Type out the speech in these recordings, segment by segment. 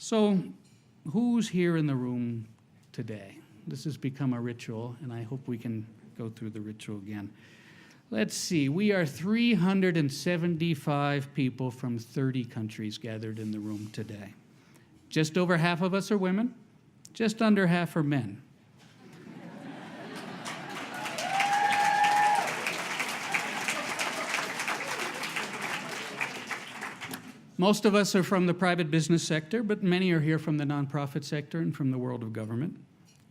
So, who's here in the room today? This has become a ritual, and I hope we can go through the ritual again. Let's see, we are 375 people from 30 countries gathered in the room today. Just over half of us are women, just under half are men. Most of us are from the private business sector, but many are here from the nonprofit sector and from the world of government.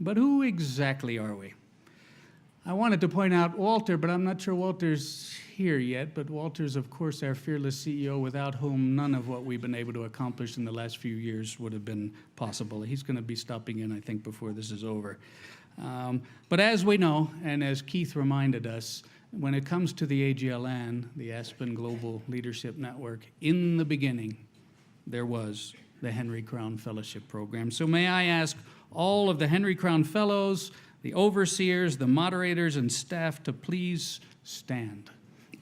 But who exactly are we? I wanted to point out Walter, but I'm not sure Walter's here yet. But Walter's, of course, our fearless CEO, without whom none of what we've been able to accomplish in the last few years would have been possible. He's going to be stopping in, I think, before this is over. But as we know, and as Keith reminded us, when it comes to the AGLN, the Aspen Global Leadership Network, in the beginning, there was the Henry Crown Fellowship Program. So may I ask all of the Henry Crown Fellows, the overseers, the moderators, and staff to please stand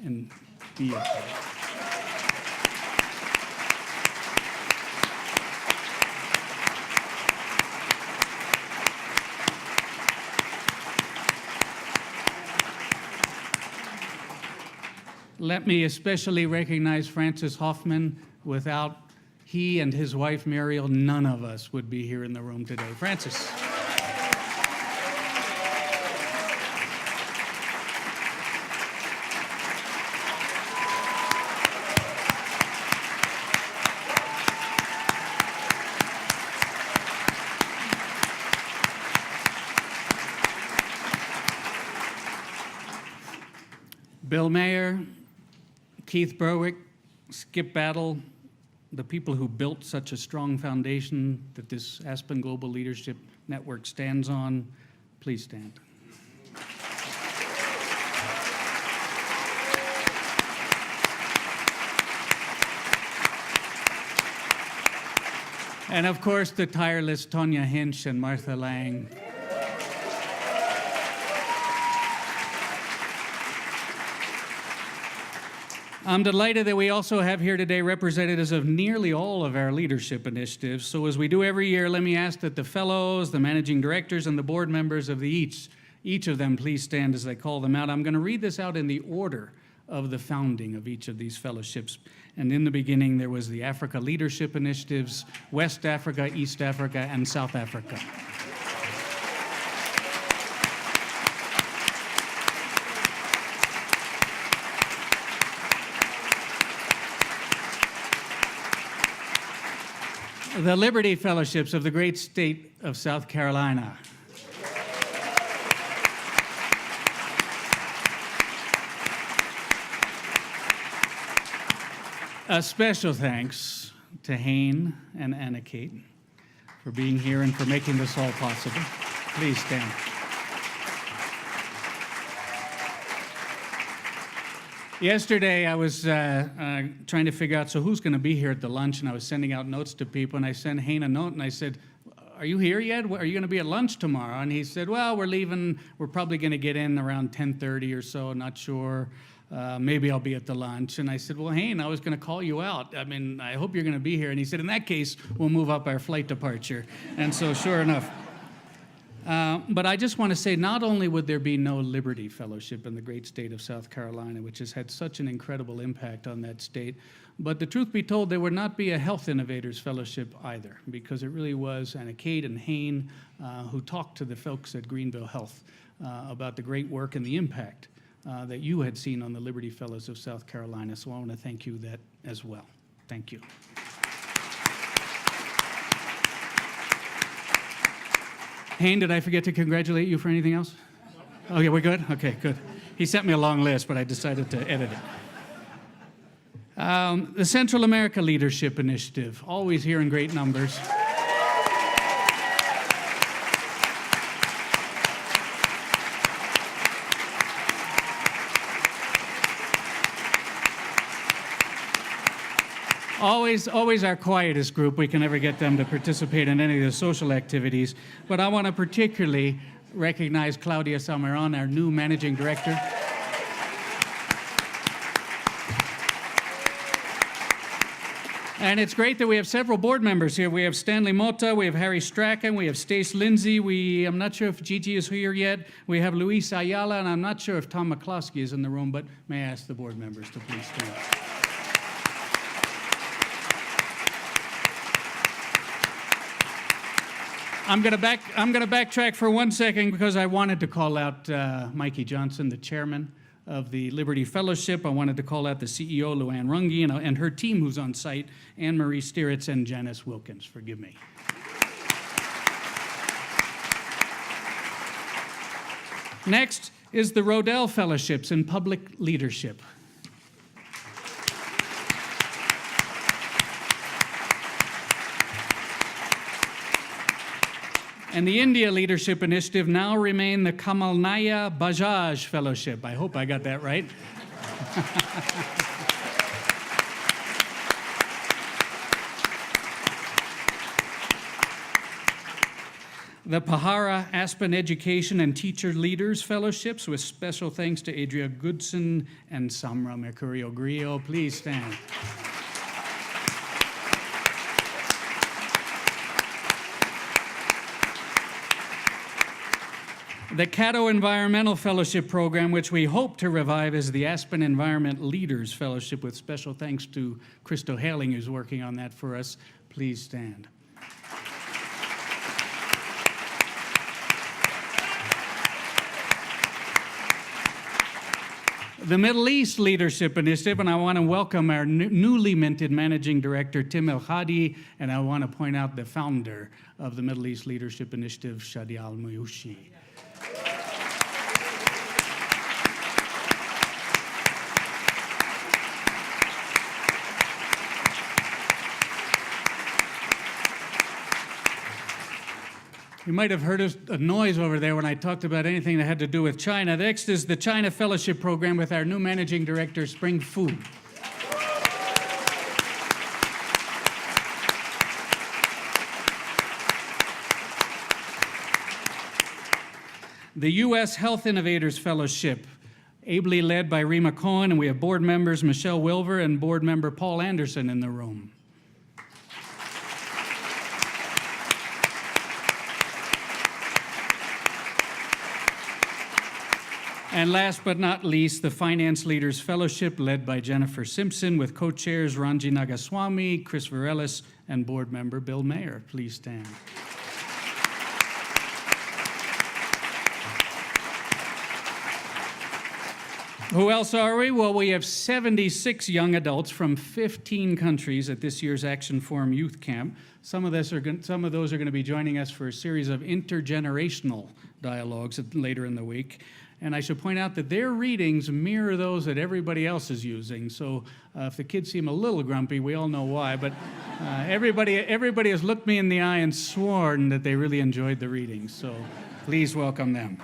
and be upright. Let me especially recognize Francis Hoffman. Without he and his wife, Muriel, none of us would be here in the room today. Francis. Bill Mayer, Keith Berwick, Skip Battle, the people who built such a strong foundation that this Aspen Global Leadership Network stands on, please stand. And of course, the tireless Tonya Hinch and Martha Lang. I'm delighted that we also have here today representatives of nearly all of our leadership initiatives. So as we do every year, let me ask that the fellows, the managing directors, and the board members of each of them please stand as I call them out. I'm going to read this out in the order of the founding of each of these fellowships. And in the beginning, there was the Africa Leadership Initiatives, West Africa, East Africa, and South Africa. The Liberty Fellowships of the great state of South Carolina. A special thanks to Hayne and Anna Kate for being here and for making this all possible. Please stand. Yesterday, I was trying to figure out, so who's going to be here at the lunch, and I was sending out notes to people, and I sent Hayne a note, and I said, are you here yet? Are you going to be at lunch tomorrow? And he said, well, we're leaving. We're probably going to get in around 10:30 or so, not sure. Maybe I'll be at the lunch. And I said, well, Hayne, I was going to call you out. I mean, I hope you're going to be here. And he said, in that case, we'll move up our flight departure. And so sure enough. But I just want to say, not only would there be no Liberty Fellowship in the great state of South Carolina, which has had such an incredible impact on that state, but the truth be told, there would not be a Health Innovators Fellowship either, because it really was Anna Kate and Hayne who talked to the folks at Greenville Health about the great work and the impact that you had seen on the Liberty Fellows of South Carolina. So I want to thank you that as well. Thank you. Hayne, did I forget to congratulate you for anything else? Okay, we're good? Okay, good. He sent me a long list, but I decided to edit it. The Central America Leadership Initiative, always here in great numbers. Always our quietest group. We can never get them to participate in any of the social activities. But I want to particularly recognize Claudia Salmeron, our new managing director. And it's great that we have several board members here. We have Stanley Mota, we have Harry Strachan, we have Stace Lindsay, I'm not sure if Gigi is here yet. We have Luis Ayala, and I'm not sure if Tom McCloskey is in the room, but may I ask the board members to please stand. I'm going to backtrack for 1 second because I wanted to call out Mikey Johnson, the chairman of the Liberty Fellowship. I wanted to call out the CEO, Luann Runge, and her team who's on site, Anne-Marie Stieritz and Janice Wilkins. Forgive me. Next is the Rodell Fellowships in Public Leadership. And the India Leadership Initiative now remain the Kamalnaya Bajaj Fellowship. I hope I got that right. The Pahara Aspen Education and Teacher Leaders Fellowships, with special thanks to Adria Goodson and Samra Mercurio Grillo. Please stand. The Caddo Environmental Fellowship Program, which we hope to revive, is the Aspen Environment Leaders Fellowship, with special thanks to Christo Haling, who's working on that for us. Please stand. The Middle East Leadership Initiative, and I want to welcome our newly minted Managing Director, Tim El-Hadi, and I want to point out the founder of the Middle East Leadership Initiative, Shadi Al-Muyushi. You might have heard a noise over there when I talked about anything that had to do with China. Next is the China Fellowship Program with our new Managing Director, Spring Fu. The U.S. Health Innovators Fellowship, ably led by Rima Cohen, and we have board members Michelle Wilver and board member Paul Anderson in the room. And last but not least, the Finance Leaders Fellowship, led by Jennifer Simpson, with co-chairs Ranji Nagaswamy, Chris Varelis, and board member Bill Mayer. Please stand. Who else are we? Well, we have 76 young adults from 15 countries at this year's Action Forum Youth Camp. Some of those are going to be joining us for a series of intergenerational dialogues later in the week. And I should point out that their readings mirror those that everybody else is using. So if the kids seem a little grumpy, we all know why. But everybody has looked me in the eye and sworn that they really enjoyed the readings. So please welcome them.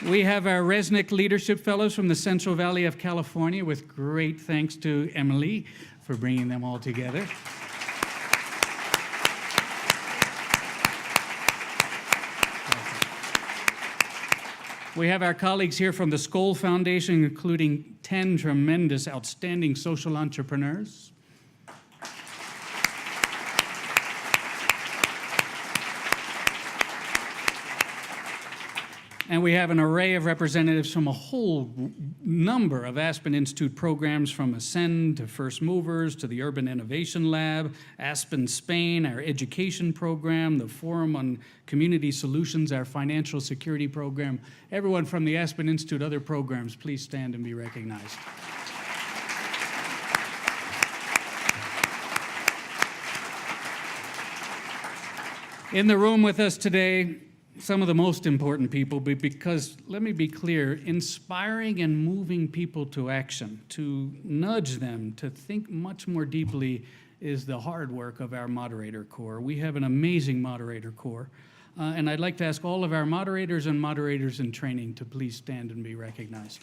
We have our Resnick Leadership Fellows from the Central Valley of California, with great thanks to Emily for bringing them all together. We have our colleagues here from the Skoll Foundation, including 10 tremendous, outstanding social entrepreneurs. And we have an array of representatives from a whole number of Aspen Institute programs, from Ascend to First Movers to the Urban Innovation Lab, Aspen Spain, our education program, the Forum on Community Solutions, our financial security program. Everyone from the Aspen Institute, other programs, please stand and be recognized. In the room with us today, some of the most important people, because, let me be clear, inspiring and moving people to action, to nudge them to think much more deeply, is the hard work of our moderator corps. We have an amazing moderator corps, and I'd like to ask all of our moderators and moderators in training to please stand and be recognized.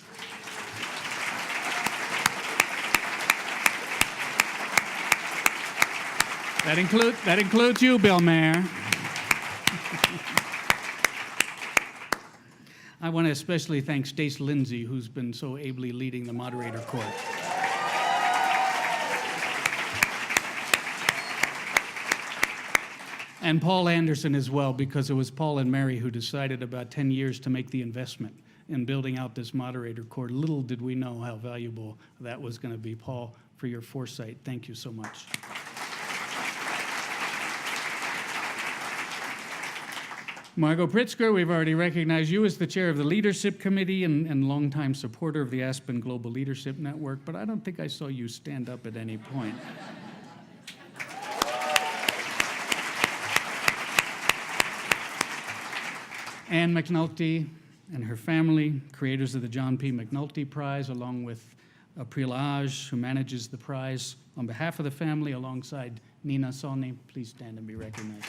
That includes you, Bill Mayer. I want to especially thank Stace Lindsay, who's been so ably leading the moderator court. And Paul Anderson as well, because it was Paul and Mary who decided about 10 years to make the investment in building out this moderator court. Little did we know how valuable that was going to be. Paul, for your foresight, thank you so much. Margot Pritzker, we've already recognized you as the chair of the Leadership Committee and longtime supporter of the Aspen Global Leadership Network, but I don't think I saw you stand up at any point. Ann McNulty and her family, creators of the John P. McNulty Prize, along with April Aj, who manages the prize. On behalf of the family, alongside Nina Soni, please stand and be recognized.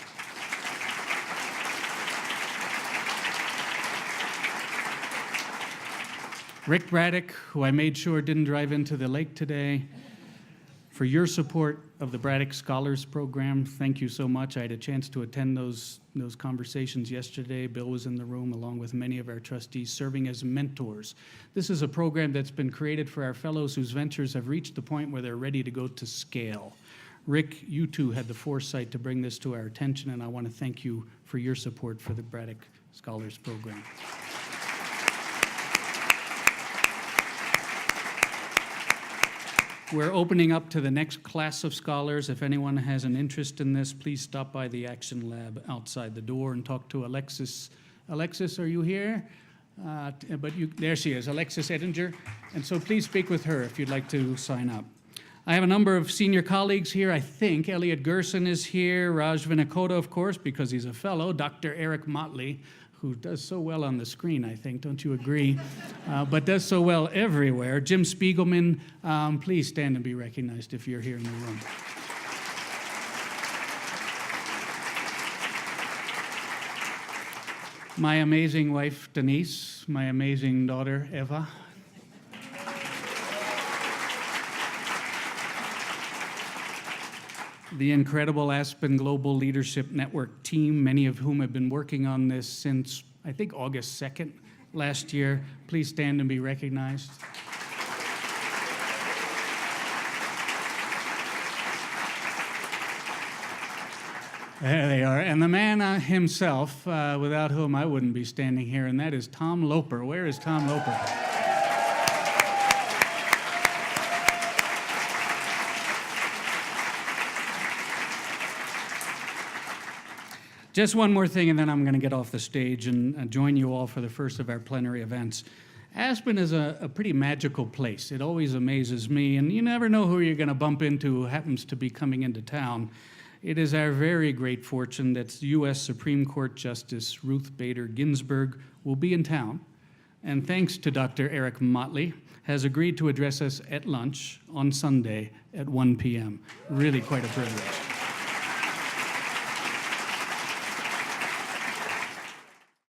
Rick Braddock, who I made sure didn't drive into the lake today, for your support of the Braddock Scholars Program. Thank you so much. I had a chance to attend those conversations yesterday. Bill was in the room along with many of our trustees serving as mentors. This is a program that's been created for our fellows whose ventures have reached the point where they're ready to go to scale. Rick, you too had the foresight to bring this to our attention, and I want to thank you for your support for the Braddock Scholars Program. We're opening up to the next class of scholars. If anyone has an interest in this, please stop by the Action Lab outside the door and talk to Alexis. Alexis, are you here? There she is, Alexis Edinger. And so please speak with her if you'd like to sign up. I have a number of senior colleagues here, I think. Elliot Gerson is here, Raj Vinakota, of course, because he's a fellow, Dr. Eric Motley, who does so well on the screen, I think, don't you agree? But does so well everywhere. Jim Spiegelman, please stand and be recognized if you're here in the room. My amazing wife, Denise, my amazing daughter, Eva. The incredible Aspen Global Leadership Network team, many of whom have been working on this since, I think, August 2nd last year. Please stand and be recognized. There they are. And the man himself, without whom I wouldn't be standing here, and that is Tom Loper. Where is Tom Loper? Just one more thing, and then I'm going to get off the stage and join you all for the first of our plenary events. Aspen is a pretty magical place. It always amazes me, and you never know who you're going to bump into who happens to be coming into town. It is our very great fortune that U.S. Supreme Court Justice Ruth Bader Ginsburg will be in town, and thanks to Dr. Eric Motley, has agreed to address us at lunch on Sunday at 1 p.m. Really quite a privilege.